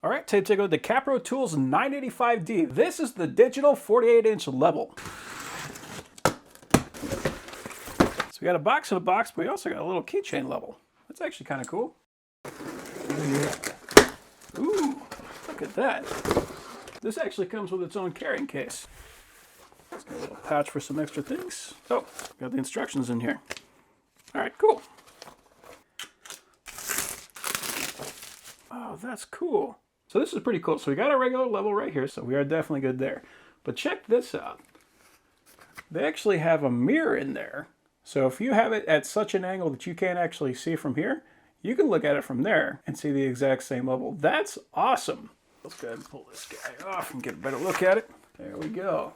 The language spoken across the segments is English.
All right, tape take out the Kapro Tools 985D. This is the digital 48-inch level. So we got a box in a box, but we also got a little keychain level. That's actually kind of cool. Ooh, look at that. This actually comes with its own carrying case. It's got a little pouch for some extra things. Oh, got the instructions in here. All right, cool. Oh, that's cool. So this is pretty cool. So we got our regular level right here, so we are definitely good there. But check this out. They actually have a mirror in there. So if you have it at such an angle that you can't actually see from here, you can look at it from there and see the exact same level. That's awesome. Let's go ahead and pull this guy off and get a better look at it. There we go.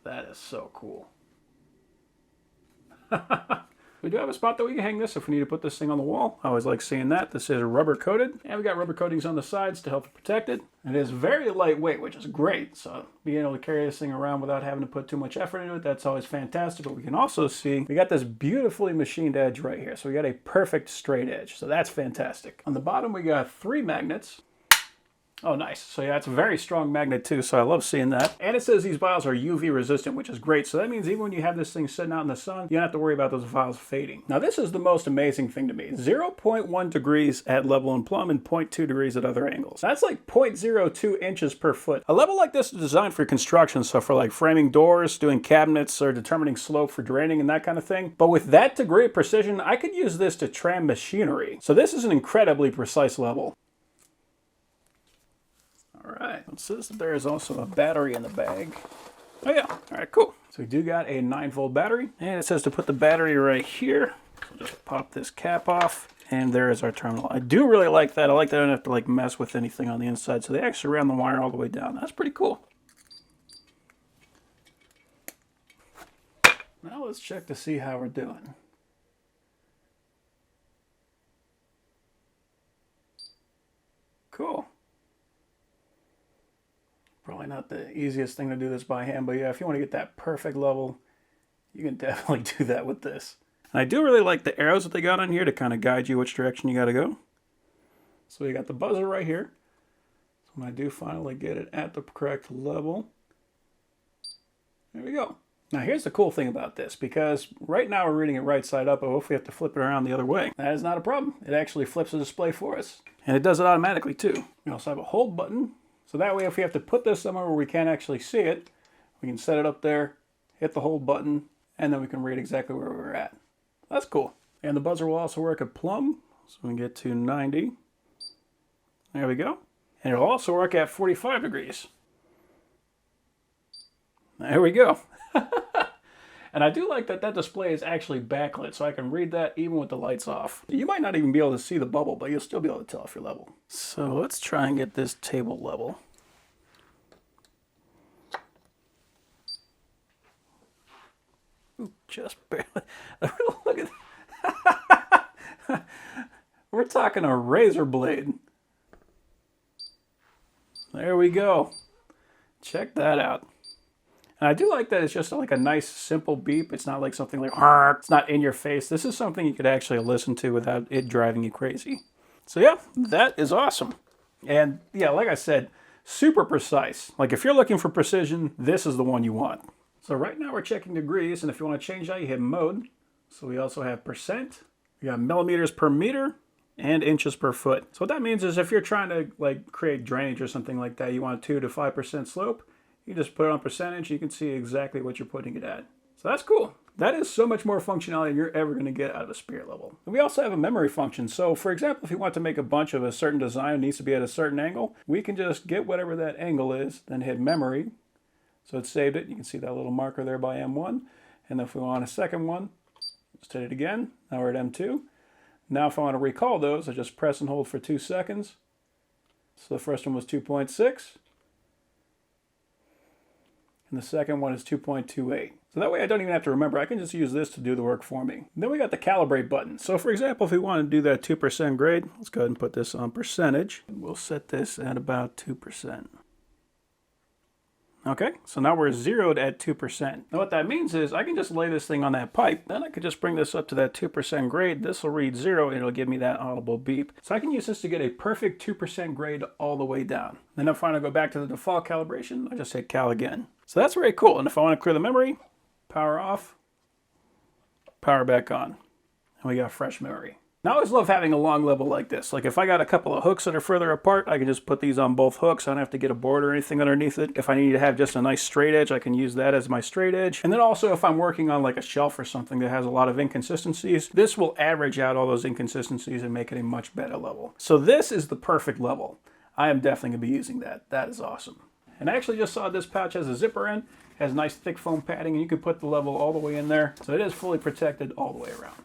That is so cool. We do have a spot that we can hang this if we need to put this thing on the wall. I always like seeing that. This is rubber coated, and we got rubber coatings on the sides to help protect it. It is very lightweight, which is great. So being able to carry this thing around without having to put too much effort into it, that's always fantastic. But we can also see we got this beautifully machined edge right here. So we got a perfect straight edge. So that's fantastic. On the bottom, we got 3 magnets. Oh, nice. So yeah, it's a very strong magnet too, so I love seeing that. And it says these vials are UV resistant, which is great. So that means even when you have this thing sitting out in the sun, you don't have to worry about those vials fading. Now this is the most amazing thing to me. 0.1 degrees at level and plumb and 0.2 degrees at other angles. That's like 0.02 inches per foot. A level like this is designed for construction, so for like framing doors, doing cabinets, or determining slope for draining and that kind of thing. But with that degree of precision, I could use this to tram machinery. So this is an incredibly precise level. Alright, it says that there is also a battery in the bag. Oh yeah, alright, cool. So we do got a 9-volt battery, and it says to put the battery right here. So just pop this cap off, and there is our terminal. I do really like that. I like that I don't have to like mess with anything on the inside, so they actually ran the wire all the way down. That's pretty cool. Now let's check to see how we're doing. Cool. Probably not the easiest thing to do this by hand, but yeah, if you want to get that perfect level, you can definitely do that with this. And I do really like the arrows that they got on here to kind of guide you which direction you got to go. So we got the buzzer right here. So when I do finally get it at the correct level, there we go. Now here's the cool thing about this, because right now we're reading it right side up, but if we have to flip it around the other way, that is not a problem. It actually flips the display for us. And it does it automatically too. We also have a hold button. So that way, if we have to put this somewhere where we can't actually see it, we can set it up there, hit the hold button, and then we can read exactly where we're at. That's cool. And the buzzer will also work at Plumb, so we can get to 90. There we go. And it'll also work at 45 degrees. There we go. And I do like that that display is actually backlit, so I can read that even with the lights off. You might not even be able to see the bubble, but you'll still be able to tell if you're level. So let's try and get this table level. Ooh, just barely. Look at that. We're talking a razor blade. There we go. Check that out. And I do like that it's just like a nice simple beep. It's not like something like, it's not in your face. This is something you could actually listen to without it driving you crazy. So yeah, that is awesome. And yeah, like I said, super precise. Like if you're looking for precision, this is the one you want. So right now we're checking degrees, and if you want to change that, you hit mode. So we also have percent, we got millimeters per meter, and inches per foot. So what that means is if you're trying to like create drainage or something like that, you want 2 to 5% slope, you just put it on percentage, you can see exactly what you're putting it at. So that's cool. That is so much more functionality than you're ever going to get out of a spirit level. And we also have a memory function. So for example, if you want to make a bunch of a certain design that needs to be at a certain angle, we can just get whatever that angle is, then hit memory. So it saved it. You can see that little marker there by M1. And if we want a second one, just hit it again. Now we're at M2. Now if I want to recall those, I just press and hold for 2 seconds. So the first one was 2.6. And the second one is 2.28. So that way I don't even have to remember. I can just use this to do the work for me. And then we got the calibrate button. So for example, if we want to do that 2% grade, let's go ahead and put this on percentage. And we'll set this at about 2%. Okay, so now we're zeroed at 2%. Now what that means is I can just lay this thing on that pipe. Then I could just bring this up to that 2% grade. This will read 0 and it'll give me that audible beep. So I can use this to get a perfect 2% grade all the way down. Then if I want to go back to the default calibration, I just hit cal again. So that's very cool. And if I want to clear the memory, power off, power back on. And we got fresh memory. Now I always love having a long level like this. Like if I got a couple of hooks that are further apart, I can just put these on both hooks. I don't have to get a board or anything underneath it. If I need to have just a nice straight edge, I can use that as my straight edge. And then also if I'm working on like a shelf or something that has a lot of inconsistencies, this will average out all those inconsistencies and make it a much better level. So this is the perfect level. I am definitely going to be using that. That is awesome. And I actually just saw this pouch has a zipper in, has nice thick foam padding, and you can put the level all the way in there. So it is fully protected all the way around.